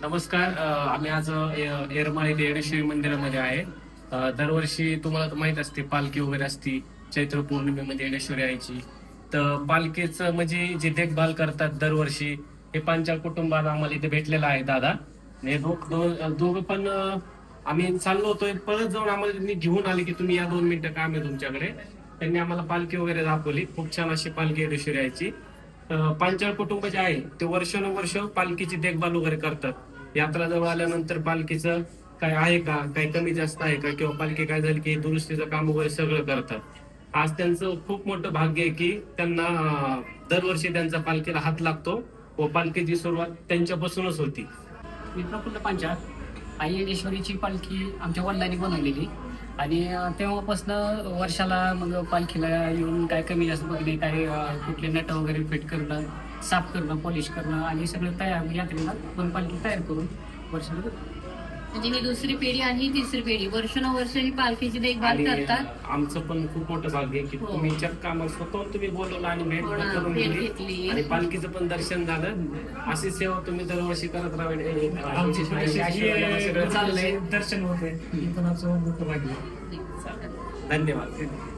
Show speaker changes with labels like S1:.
S1: नमस्कार. आम्ही आज येरमाळ येथे येडेश्वरी मंदिरामध्ये आहे. दरवर्षी तुम्हाला तर माहित असते पालखी वगैरे असती चैत्र पौर्णिमेमध्ये येडेश्वरी आईची. तर पालखीचं म्हणजे जे देखभाल करतात दरवर्षी हे पांचाळ कुटुंबाला आम्हाला इथे भेटलेला आहे दादा. आणि दोघं पण आम्ही चाललो होतो परत जाऊन आम्हाला त्यांनी घेऊन आले की तुम्ही या 2 मिनिटं काम आहे तुमच्याकडे. त्यांनी आम्हाला पालखी वगैरे दाखवली. खूप छान अशी पालखी येडेश्वरी आईची. पांचाळ कुटुंब जे आहे ते वर्षानुवर्ष पालखीची देखभाल वगैरे करतात. यात्रा जवळ आल्यानंतर पालखीचं काय आहे का, काही कमी जास्त आहे का, किंवा पालखी काय झाली की दुरुस्तीचं काम वगैरे सगळं करतात. आज त्यांचं खूप मोठं भाग्य आहे की त्यांना दरवर्षी त्यांचा पालखीला हात लागतो व पालखीची सुरुवात त्यांच्यापासूनच होती.
S2: मी प्रफुल्ल पांचाळ. आई येडेश्वरीची पालखी आमच्या वडिलांनी बनवलेली आणि तेव्हापासनं वर्षाला मग पालखीला येऊन काय कमी जास्त बघणे, काय कुठले नट वगैरे फिट करणं, साफ करणं, पॉलिश करणं आणि सगळं तयार यात्रेला पण पालखी तयार करून वर्षाला देतो.
S3: म्हणजे ही दुसरी पिढी आणि ही तिसरी पिढी वर्षानुवर्ष ही पालखीची देखभाल
S1: आणि
S3: करतात.
S1: आमचं पण खूप मोठं भाग्य आहे की
S3: हो.
S1: तुम्ही चक्क आम्हाला स्वतःहून तुम्ही बोलवलं आणि भेट
S3: हो
S1: पण
S3: ना,
S1: करून
S3: भेट
S1: दिली
S3: घेतली.
S1: आणि पालखीचं पण दर्शन झालं. अशी सेवा तुम्ही दरवर्षी करत राहावी.
S2: आमची
S1: सगळं
S2: चाललंय दर्शन होते पण आमचं मोठं भाग्य.
S1: धन्यवाद.